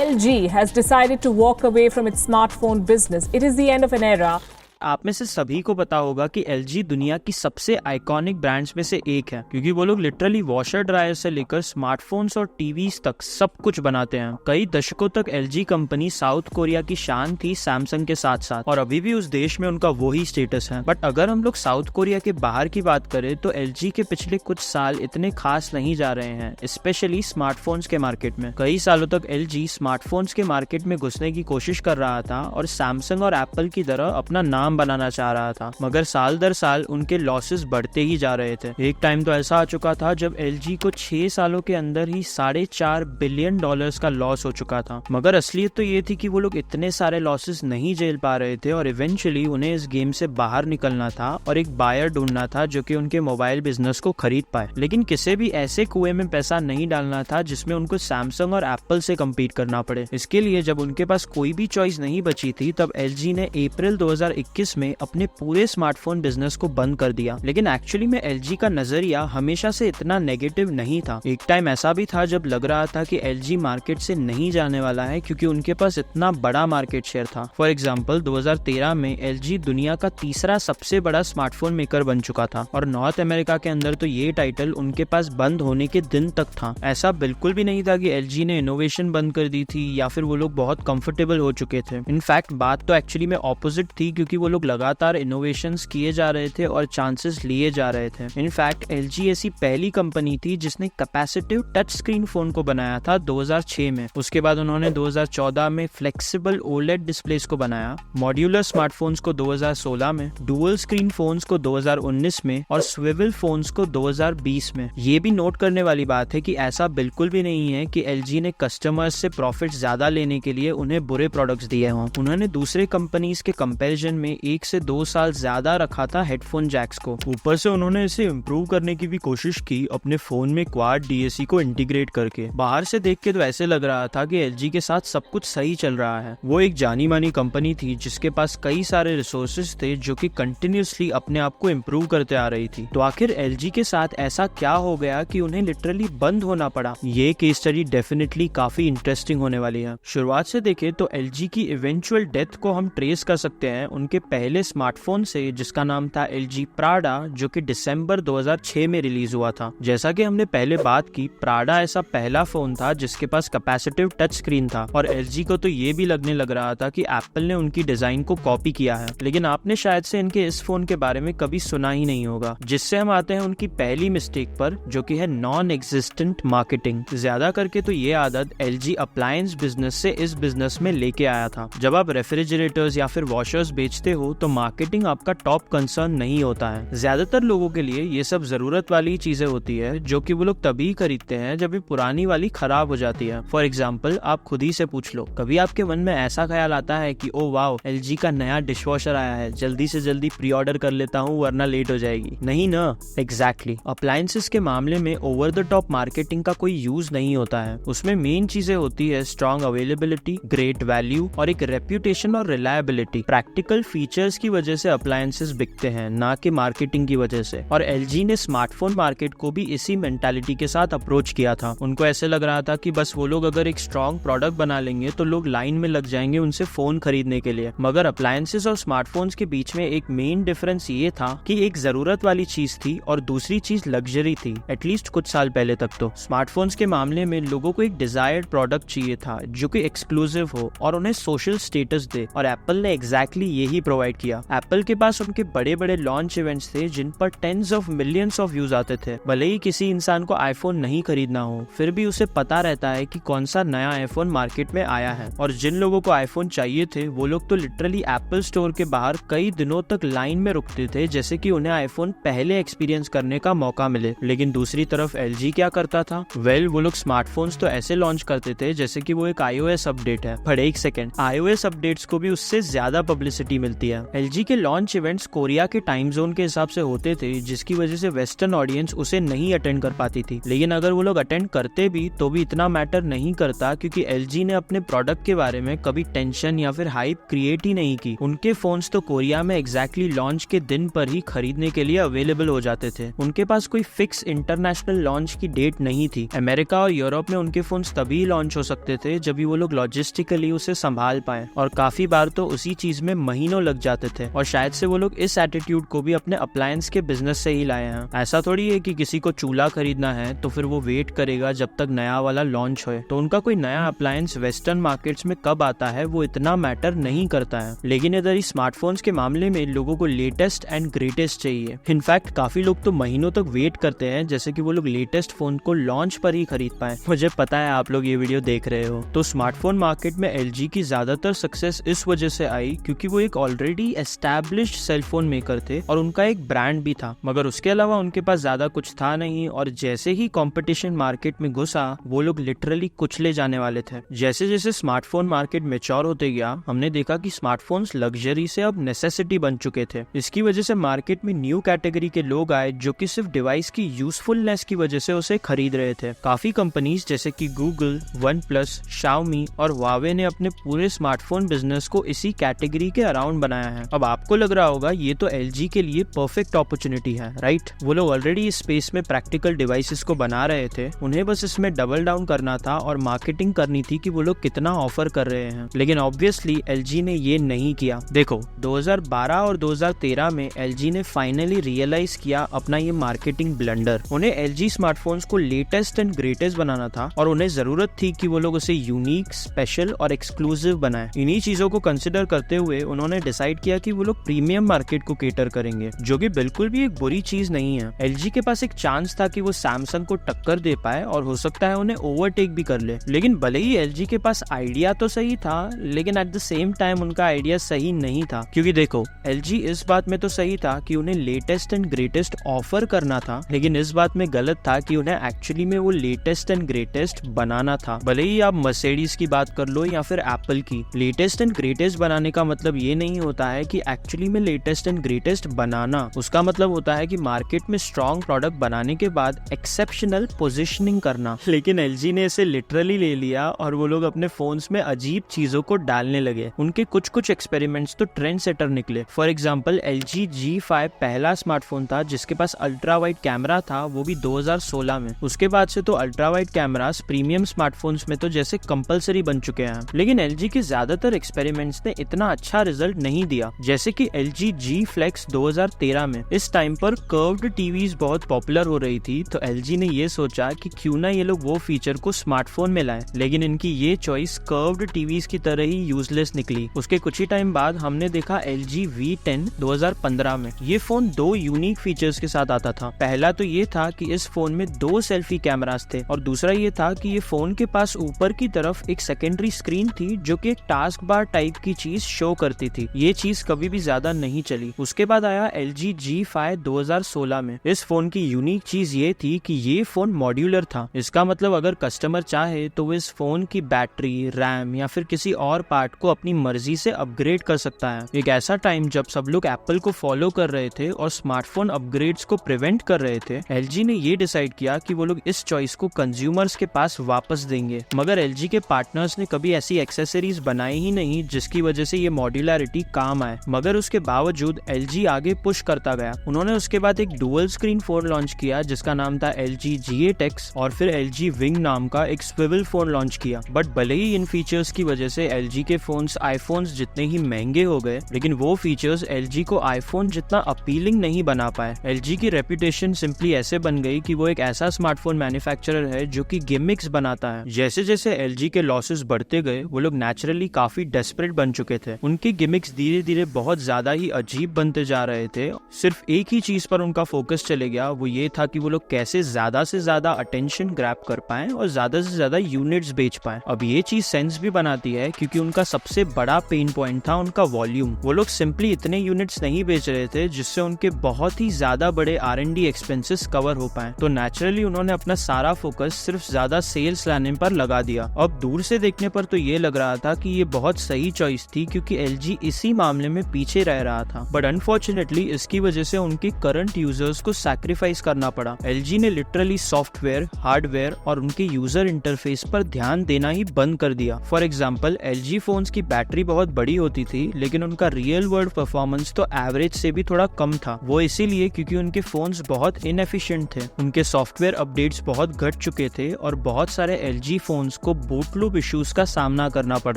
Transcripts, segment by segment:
LG has decided to walk away from its smartphone business. It is the end of an era. आप में से सभी को पता होगा कि LG दुनिया की सबसे आइकॉनिक ब्रांड्स में से एक है, क्योंकि वो लोग लिटरली वॉशर ड्रायर से लेकर स्मार्टफोन्स और टीवीज तक सब कुछ बनाते हैं। कई दशकों तक LG कंपनी साउथ कोरिया की शान थी सैमसंग के साथ साथ, और अभी भी उस देश में उनका वही स्टेटस है। बट अगर हम लोग साउथ कोरिया के बाहर की बात करें तो LG के पिछले कुछ साल इतने खास नहीं जा रहे हैं, स्पेशली स्मार्टफोन्स के मार्केट में। कई सालों तक LG स्मार्टफोन्स के मार्केट में घुसने की कोशिश कर रहा था और सैमसंग और एप्पल की तरह अपना नाम बनाना चाह रहा था, मगर साल दर साल उनके लॉसेस बढ़ते ही जा रहे थे। एक टाइम तो ऐसा आ चुका था जब LG को 6 सालों के अंदर ही $4.5 बिलियन का लॉस हो चुका था। मगर असलियत तो ये थी कि वो लोग इतने सारे लॉसेस नहीं झेल पा रहे थे और इवेंचुअली उन्हें इस गेम से बाहर निकलना था और एक बायर ढूंढना था जो कि उनके मोबाइल बिजनेस को खरीद पाए। लेकिन किसी भी ऐसे कुएं में पैसा नहीं डालना था जिसमें उनको सैमसंग और एप्पल से कम्पीट करना पड़े। इसके लिए जब उनके पास कोई भी चॉइस नहीं बची थी तब LG ने अप्रैल 2021 में अपने पूरे स्मार्टफोन बिजनेस को बंद कर दिया। लेकिन एक्चुअली में LG का नजरिया हमेशा से इतना नेगेटिव नहीं था। एक टाइम ऐसा भी था जब लग रहा था कि LG मार्केट से नहीं जाने वाला है क्योंकि उनके पास इतना बड़ा मार्केट शेयर था। फॉर एग्जांपल 2013 में LG दुनिया का तीसरा सबसे बड़ा स्मार्टफोन मेकर बन चुका था और नॉर्थ अमेरिका के अंदर तो ये टाइटल उनके पास बंद होने के दिन तक था। ऐसा बिल्कुल भी नहीं था कि LG ने इनोवेशन बंद कर दी थी या फिर वो लोग बहुत कंफर्टेबल हो चुके थे। इनफैक्ट बात तो एक्चुअली में ऑपोजिट थी, क्योंकि वो लोग लगातार इनोवेशंस किए जा रहे थे और चांसेस लिए जा रहे थे। इनफैक्ट LG ऐसी पहली कंपनी थी जिसने कैपेसिटिव टच स्क्रीन फोन को बनाया था 2006 में। उसके बाद उन्होंने 2014 में फ्लेक्सिबल OLED डिस्प्लेस को बनाया, मॉड्यूलर स्मार्टफोन्स को 2016 में, डुअल स्क्रीन फोन्स को 2019 में और स्विवल फोन्स को 2020 में। ये भी नोट करने वाली बात है कि ऐसा बिल्कुल भी नहीं है कि LG ने कस्टमर्स से प्रॉफिट ज्यादा लेने के लिए उन्हें बुरे प्रोडक्ट्स दिए हों। उन्होंने दूसरे कंपनीज के कंपैरिजन में 1 से 2 साल ज्यादा रखा था हेडफोन जैक्स को। ऊपर से उन्होंने इसे इम्प्रूव करने की भी कोशिश की अपने फोन में क्वाड DAC को इंटीग्रेट करके। बाहर से देख के तो ऐसे लग रहा था कि LG के साथ सब कुछ सही चल रहा है। वो एक जानी मानी कंपनी थी जिसके पास कई सारे रिसोर्सेज थे जो कि कंटिन्यूसली अपने आप को इम्प्रूव करते आ रही थी। तो आखिर LG के साथ ऐसा क्या हो गया कि उन्हें लिटरली बंद होना पड़ा? ये केस स्टडी डेफिनेटली काफी इंटरेस्टिंग होने वाली है। शुरुआत से देखें तो LG की इवेंचुअल डेथ को हम ट्रेस कर सकते हैं उनके पहले स्मार्टफोन से, जिसका नाम था LG प्राडा, जो कि दिसंबर 2006 में रिलीज हुआ था। जैसा कि हमने पहले बात की, प्राडा ऐसा पहला फोन था जिसके पास कैपेसिटिव टच स्क्रीन था और LG को तो ये भी लगने लग रहा था कि एप्पल ने उनकी डिजाइन को कॉपी किया है। लेकिन आपने शायद से इनके इस फोन के बारे में कभी सुना ही नहीं होगा। जिससे हम आते हैं उनकी पहली मिस्टेक पर, जो कि है नॉन एग्जिस्टेंट मार्केटिंग। ज्यादा करके तो ये आदत LG अप्लायंस बिजनेस से इस बिजनेस में लेके आया था। जब आप रेफ्रिजरेटर्स या फिर वॉशर्स बेचते हो तो मार्केटिंग आपका टॉप कंसर्न नहीं होता है। ज्यादातर लोगों के लिए ये सब जरूरत वाली चीजें होती है जो कि वो लोग तभी खरीदते हैं जब ये पुरानी वाली खराब हो जाती है। फॉर एग्जाम्पल आप खुद ही से पूछ लो, कभी आपके मन में ऐसा ख्याल आता है कि ओ वाओ, LG का नया डिशवॉशर आया है, जल्दी से जल्दी प्री ऑर्डर कर लेता हूँ वरना लेट हो जाएगी? नहीं ना। एग्जैक्टली अप्लायंसेस के मामले में ओवर द टॉप मार्केटिंग का कोई यूज नहीं होता है। उसमें मेन चीजें होती है स्ट्रॉन्ग अवेलेबिलिटी, ग्रेट वैल्यू और एक रेप्यूटेशन और रिलायबिलिटी। प्रैक्टिकल फीचर्स की वजह से अप्लायंसेस बिकते हैं, ना कि मार्केटिंग की वजह से। और LG ने स्मार्टफोन मार्केट को भी इसी मेंटालिटी के साथ अप्रोच किया था। उनको ऐसे लग रहा था कि बस वो लोग अगर एक स्ट्रॉन्ग प्रोडक्ट बना लेंगे तो लोग लाइन में लग जाएंगे उनसे फोन खरीदने के लिए। मगर अप्लायंसेस और स्मार्टफोन्स के बीच में एक मेन डिफरेंस ये था कि एक जरूरत वाली चीज थी और दूसरी चीज लग्जरी थी, एटलीस्ट कुछ साल पहले तक तो। स्मार्टफोन्स के मामले में लोगों को एक डिजायर्ड प्रोडक्ट चाहिए था जो कि एक्सक्लूसिव हो और उन्हें सोशल स्टेटस दे, और एप्पल ने एग्जैक्टली यही प्रोवाइड किया। एप्पल के पास उनके बड़े बड़े लॉन्च इवेंट्स थे जिन पर tens of millions of views आते थे। भले ही किसी इंसान को आईफोन नहीं खरीदना हो, फिर भी उसे पता रहता है कि कौन सा नया आईफोन मार्केट में आया है। और जिन लोगों को आईफोन चाहिए थे वो लोग तो लिटरली एप्पल स्टोर के बाहर कई दिनों तक लाइन में रुकते थे, जैसे कि उन्हें आईफोन पहले एक्सपीरियंस करने का मौका मिले। लेकिन दूसरी तरफ LG क्या करता था? वो लोग स्मार्टफोन्स तो ऐसे लॉन्च करते थे जैसे कि वो एक iOS अपडेट है। पर एक सेकंड, iOS अपडेट्स को भी उससे ज्यादा पब्लिसिटी मिलती होती है। LG के लॉन्च इवेंट्स कोरिया के टाइम जोन के हिसाब से होते थे, जिसकी वजह से वेस्टर्न ऑडियंस उसे नहीं अटेंड कर पाती थी। लेकिन अगर वो लोग अटेंड करते भी तो भी इतना मैटर नहीं करता, क्योंकि LG ने अपने प्रोडक्ट के बारे में कभी टेंशन या फिर हाइप क्रिएट ही नहीं की। उनके फोन्स तो कोरिया में एग्जैक्टली लॉन्च के दिन पर ही खरीदने के लिए अवेलेबल हो जाते थे। उनके पास कोई फिक्स इंटरनेशनल लॉन्च की डेट नहीं थी। अमेरिका और यूरोप में उनके फोन्स तभी लॉन्च हो सकते थे जब भी वो लोग लॉजिस्टिकली उसे संभाल पाए, और काफी बार तो उसी चीज में महीनों लग जाते थे। और शायद से वो लोग इस एटीट्यूड को भी अपने अप्लायंस के बिजनेस से ही लाए हैं। ऐसा थोड़ी है कि किसी को चूल्हा खरीदना है तो फिर वो वेट करेगा जब तक नया वाला लॉन्च होए। तो उनका कोई नया अप्लायंस वेस्टर्न मार्केट्स में कब आता है वो इतना मैटर नहीं करता है। लेकिन इधर ही स्मार्टफोन्स के मामले में लोगों को लेटेस्ट एंड ग्रेटेस्ट चाहिए। इनफैक्ट काफी लोग तो महीनों तक वेट करते हैं जैसे कि वो लोग लेटेस्ट फोन को लॉन्च पर ही खरीद पाए। मुझे पता है आप लोग ये वीडियो देख रहे हो। तो स्मार्टफोन मार्केट में LG की ज्यादातर सक्सेस इस वजह से आई क्योंकि वो एक ऑलरेडी एस्टैब्लिश्ड सेलफोन मेकर थे और उनका एक ब्रांड भी था, मगर उसके अलावा उनके पास ज्यादा कुछ था नहीं। और जैसे ही कंपटीशन मार्केट में घुसा वो लोग लिटरली कुचले जाने वाले थे। जैसे जैसे स्मार्टफोन मार्केट मैच्योर होते गया, हमने देखा कि स्मार्टफोन्स लग्जरी से अब नेसेसिटी बन चुके थे। इसकी वजह से मार्केट में न्यू कैटेगरी के लोग आए जो कि सिर्फ डिवाइस की यूजफुलनेस की वजह से उसे खरीद रहे थे। काफी कंपनीज जैसे कि गूगल, OnePlus, Xiaomi और Huawei ने अपने पूरे स्मार्टफोन बिजनेस को इसी कैटेगरी के अराउंड बनाया है। अब आपको लग रहा होगा ये तो LG के लिए परफेक्ट अपॉर्चुनिटी है, राइट? वो लोग ऑलरेडी इस स्पेस में प्रैक्टिकल डिवाइसेस को बना रहे थे, उन्हें बस इसमें डबल डाउन करना था और मार्केटिंग करनी थी कि वो लोग कितना ऑफर कर रहे हैं। लेकिन ऑब्वियसली LG ने ये नहीं किया। देखो 2012 और 2013 में LG ने फाइनली रियलाइज किया अपना ये मार्केटिंग ब्लंडर। उन्हें LG स्मार्टफोन्स को लेटेस्ट एंड ग्रेटेस्ट बनाना था और उन्हें जरूरत थी कि वो लोग उसे यूनिक, स्पेशल और एक्सक्लूसिव बनाए। इन्हीं चीजों को कंसिडर करते हुए उन्होंने डिसाइड किया कि वो लोग प्रीमियम मार्केट को केटर करेंगे, जो कि बिल्कुल भी एक बुरी चीज नहीं है। LG के पास एक चांस था कि वो सैमसंग को टक्कर दे पाए और हो सकता है उन्हें ओवरटेक भी कर ले। लेकिन भले ही LG के पास आइडिया तो सही था, लेकिन एट द सेम टाइम उनका आइडिया सही नहीं था। क्योंकि देखो LG इस बात में तो सही था कि उन्हें लेटेस्ट एंड ग्रेटेस्ट ऑफर करना था, लेकिन इस बात में गलत था कि उन्हें एक्चुअली में वो लेटेस्ट एंड ग्रेटेस्ट बनाना था। भले ही आप मर्सिडीज की बात कर लो या फिर एप्पल की, लेटेस्ट एंड ग्रेटेस्ट बनाने का मतलब ये नहीं होता है कि एक्चुअली में लेटेस्ट एंड ग्रेटेस्ट बनाना। उसका मतलब होता है कि मार्केट में स्ट्रॉन्ग प्रोडक्ट बनाने के बाद एक्सेप्शनल पोजिशनिंग करना। लेकिन LG ने इसे लिटरली ले लिया और वो लोग अपने फोन्स में अजीब चीजों को डालने लगे। उनके कुछ एक्सपेरिमेंट्स तो ट्रेंड सेटर निकले। फॉर एग्जाम्पल LG G5 पहला स्मार्टफोन था जिसके पास अल्ट्रा वाइड कैमरा था, वो भी 2016 में। उसके बाद से तो ultra wide cameras premium smartphones में तो जैसे कंपलसरी बन चुके हैं। लेकिन LG के ज्यादातर एक्सपेरिमेंट्स ने इतना अच्छा रिजल्ट नहीं दिया, जैसे कि LG G Flex 2013 में। इस टाइम पर कर्व्ड टीवीज बहुत पॉपुलर हो रही थी, तो LG ने ये सोचा कि क्यों ना ये लोग वो फीचर को स्मार्टफोन में लाएं। लेकिन इनकी ये चॉइस कर्व्ड टीवीज की तरह ही यूजलेस निकली। उसके कुछ ही टाइम बाद हमने देखा LG V10 2015 में। ये फोन दो यूनिक फीचर्स के साथ आता था। पहला तो ये था कि इस फोन में 2 सेल्फी कैमरास थे, और दूसरा ये था कि ये फोन के पास ऊपर की तरफ एक सेकेंडरी स्क्रीन थी जो कि एक टास्क बार टाइप की चीज शो करती थी। ये चीज कभी भी ज्यादा नहीं चली। उसके बाद आया LG G5 2016 में। इस फोन की यूनिक चीज ये थी कि ये फोन मॉड्यूलर था। इसका मतलब अगर कस्टमर चाहे तो वो इस फोन की बैटरी, रैम या फिर किसी और पार्ट को अपनी मर्जी से अपग्रेड कर सकता है। एक ऐसा टाइम जब सब लोग एप्पल को फॉलो कर रहे थे और स्मार्टफोन अपग्रेड्स को प्रिवेंट कर रहे थे, LG ने ये डिसाइड किया कि वो लोग इस चॉइस को कंज्यूमर्स के पास वापस देंगे। मगर LG के पार्टनर्स ने कभी ऐसी एक्सेसरीज बनाई ही नहीं जिसकी वजह से ये मॉड्यूलरिटी काम आए। मगर उसके बावजूद LG आगे पुश करता गया। उन्होंने उसके बाद एक डुअल स्क्रीन फोन लॉन्च किया जिसका नाम था LG G8X, और फिर LG Wing नाम का एक स्विvel फोन लॉन्च किया। बट भले ही इन फीचर्स की वजह से LG के फोन्स आईफोन्स जितने ही महंगे हो गए, लेकिन वो फीचर्स LG को आईफोन जितना अपीलिंग नहीं बना पाए। LG की रेपुटेशन सिंपली ऐसे बन गई कि वो एक ऐसा स्मार्टफोन मैन्युफैक्चरर है जो कि गिमिक्स बनाता है। जैसे जैसे LG के लॉसेस बढ़ते गए, वो लोग नेचुरली काफी डेस्परेट बन चुके थे। उनके गिमिक्स धीरे धीरे बहुत ज्यादा ही अजीब बनते जा रहे थे। सिर्फ एक ही चीज पर उनका फोकस चले गया, वो ये था कि वो लोग कैसे ज्यादा से ज्यादा अटेंशन ग्रैब कर पाए और ज्यादा से ज्यादा यूनिट्स बेच पाए। अब ये चीज सेंस भी बनाती है क्योंकि उनका सबसे बड़ा पेन पॉइंट था उनका वॉल्यूम। वो लोग सिंपली इतने यूनिट्स नहीं बेच रहे थे जिससे उनके बहुत ही ज्यादा बड़े R&D एक्सपेंसेस कवर हो पाए। तो नेचुरली उन्होंने अपना सारा फोकस सिर्फ ज्यादा सेल्स लाने पर लगा दिया। अब दूर से देखने पर तो ये लग रहा था कि ये बहुत सही चॉइस थी, क्योंकि LG इसी इसी मामले में पीछे रह रहा था, बट अनफॉर्चुनेटली इसकी वजह से उनके करंट यूजर्स को सैक्रिफाइस करना पड़ा। LG ने लिटरली सॉफ्टवेयर, हार्डवेयर और उनके यूजर इंटरफेस पर ध्यान देना ही बंद कर दिया। फॉर एग्जाम्पल, LG फोन्स की बैटरी बहुत बड़ी होती थी, लेकिन उनका रियल वर्ल्ड परफॉर्मेंस तो एवरेज से भी थोड़ा कम था। वो इसीलिए क्योंकि उनके फोन्स बहुत इनएफिशिएंट थे, उनके सॉफ्टवेयर अपडेट्स बहुत घट चुके थे और बहुत सारे LG फोन्स को बूट लूप इश्यूज का सामना करना पड़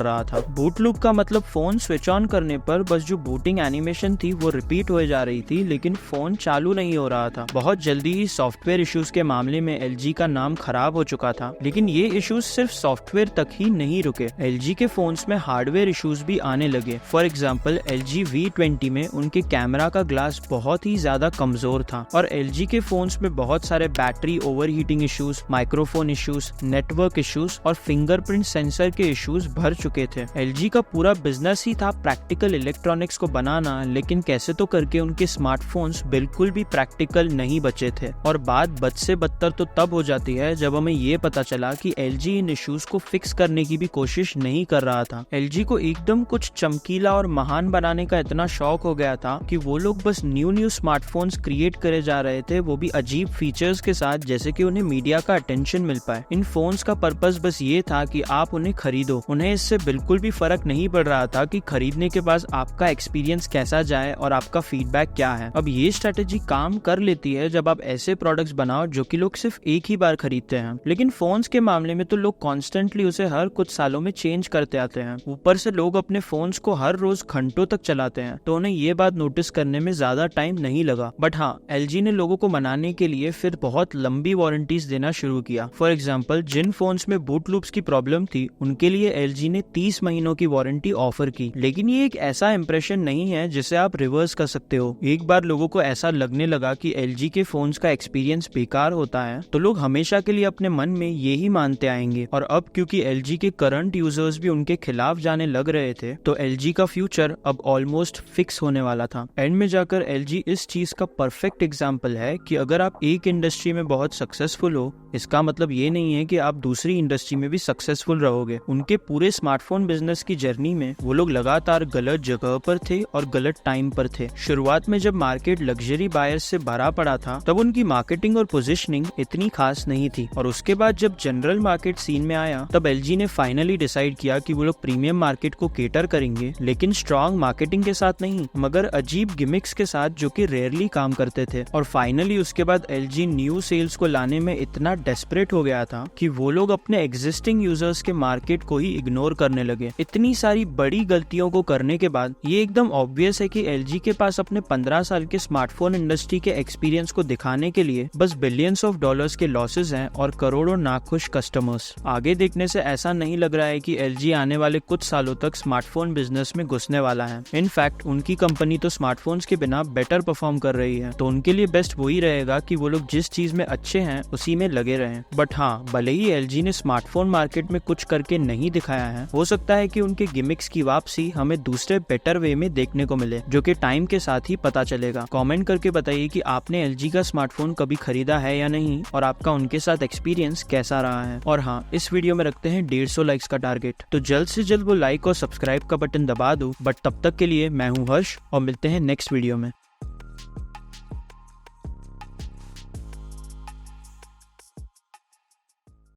रहा था। बूट लूप का मतलब फोन स्विच ऑन करने पर बस जो बूटिंग एनिमेशन थी वो रिपीट हो जा रही थी, लेकिन फोन चालू नहीं हो रहा था। बहुत जल्दी ही सॉफ्टवेयर इश्यूज के मामले में LG का नाम खराब हो चुका था, लेकिन ये इश्यूज सिर्फ सॉफ्टवेयर तक ही नहीं रुके। LG के फोन्स में हार्डवेयर इश्यूज भी आने लगे। फॉर एग्जाम्पल, LG V20 में उनके कैमरा का ग्लास बहुत ही ज्यादा कमजोर था और LG के फोन्स में बहुत सारे battery overheating issues, microphone issues, network issues और फिंगरप्रिंट सेंसर के इश्यूज भर चुके थे। LG का पूरा बिजनेस ही था प्रैक्टिकल इलेक्ट्रॉनिक्स को बनाना, लेकिन कैसे तो करके उनके स्मार्टफोन्स बिल्कुल भी प्रैक्टिकल नहीं बचे थे। और बात बद से बदतर तो तब हो जाती है जब हमें ये पता चला कि LG इन इश्यूज को फिक्स करने की भी कोशिश नहीं कर रहा था। LG को एकदम कुछ चमकीला और महान बनाने का इतना शौक हो गया था कि वो लोग बस न्यू स्मार्टफोन्स क्रिएट करे जा रहे थे, वो भी अजीब फीचर्स के साथ, जैसे कि उन्हें मीडिया का अटेंशन मिल पाए। इन फोन्स का पर्पस बस ये था कि आप उन्हें खरीदो। उन्हें इससे बिल्कुल भी फर्क नहीं पड़ रहा था कि खरीदने के बाद आपका एक्सपीरियंस कैसा जाए और आपका फीडबैक क्या है। अब ये स्ट्रेटेजी काम कर लेती है जब आप ऐसे प्रोडक्ट्स बनाओ जो कि लोग सिर्फ एक ही बार खरीदते हैं, लेकिन फोन्स के मामले में तो लोग कॉन्स्टेंटली उसे हर कुछ सालों में चेंज करते आते हैं। ऊपर से लोग अपने फोन्स को हर रोज घंटों तक चलाते हैं, तो उन्हें ये बात नोटिस करने में ज्यादा टाइम नहीं लगा। बट हाँ, LG ने लोगों को मनाने के लिए फिर बहुत लंबी वारंटीज देना शुरू किया। फॉर एग्जाम्पल, जिन फोन्स में बूट लूप्स की प्रॉब्लम थी उनके लिए LG ने 30 महीनों की वारंटी ऑफर की। लेकिन ये एक ऐसा इंप्रेशन नहीं है जिसे आप रिवर्स कर सकते हो। एक बार लोगों को ऐसा लगने लगा कि LG के फोन्स का एक्सपीरियंस बेकार होता है, तो लोग हमेशा के लिए अपने मन में ये ही मानते आएंगे। और अब क्योंकि LG के करंट यूजर्स भी उनके खिलाफ जाने लग रहे थे, तो LG का फ्यूचर अब ऑलमोस्ट फिक्स होने वाला था। एंड में जाकर LG इस चीज का परफेक्ट एग्जाम्पल है कि अगर आप एक इंडस्ट्री में बहुत सक्सेसफुल हो, इसका मतलब ये नहीं है कि आप दूसरी इंडस्ट्री में भी सक्सेसफुल रहोगे। उनके पूरे स्मार्टफोन बिजनेस की जर्नी में वो लोग लगातार गलत जगह पर थे और गलत टाइम पर थे। शुरुआत में जब मार्केट लग्जरी बायर्स से भरा पड़ा था, तब उनकी मार्केटिंग और पोजीशनिंग इतनी खास नहीं थी। और उसके बाद जब जनरल मार्केट सीन में आया, तब LG ने फाइनली डिसाइड किया कि वो लोग प्रीमियम मार्केट को केटर करेंगे, लेकिन स्ट्रॉन्ग मार्केटिंग के साथ नहीं, मगर अजीब गिमिक्स के साथ जो कि रेयरली काम करते थे। और फाइनली उसके बाद LG न्यू सेल्स को लाने में इतना डेस्परेट हो गया था कि वो लोग अपने एग्जिस्टिंग यूजर्स के मार्केट को ही इग्नोर करने लगे। इतनी सारी बड़ी गलतियों को करने के बाद ये एकदम ऑब्वियस है कि LG के पास अपने 15 साल के स्मार्टफोन इंडस्ट्री के एक्सपीरियंस को दिखाने के लिए बस बिलियंस ऑफ डॉलर्स के लॉसेस हैं और करोड़ों नाखुश कस्टमर्स। आगे देखने से ऐसा नहीं लग रहा है कि LG आने वाले कुछ सालों तक स्मार्टफोन बिजनेस में घुसने वाला है। इनफैक्ट उनकी कंपनी तो स्मार्टफोन्स के बिना बेटर परफॉर्म कर रही है, तो उनके लिए बेस्ट वही रहेगा कि वो लोग जिस चीज में अच्छे हैं उसी में लगे रहें। बट हाँ, भले ही LG ने स्मार्टफोन मार्केट में कुछ करके नहीं दिखाया है, हो सकता है कि उनके गिमिक्स की वापसी हमें दूसरे बेटर वे में देखने को मिले, जो कि टाइम के साथ ही पता चलेगा। कमेंट करके बताइए कि आपने LG का स्मार्टफोन कभी खरीदा है या नहीं, और आपका उनके साथ एक्सपीरियंस कैसा रहा है। और हाँ, इस वीडियो में रखते हैं 150 लाइक्स का टारगेट, तो जल्द से जल्द वो लाइक और सब्सक्राइब का बटन दबा दो। बट तब तक के लिए मैं हूँ हर्ष और मिलते हैं नेक्स्ट वीडियो में।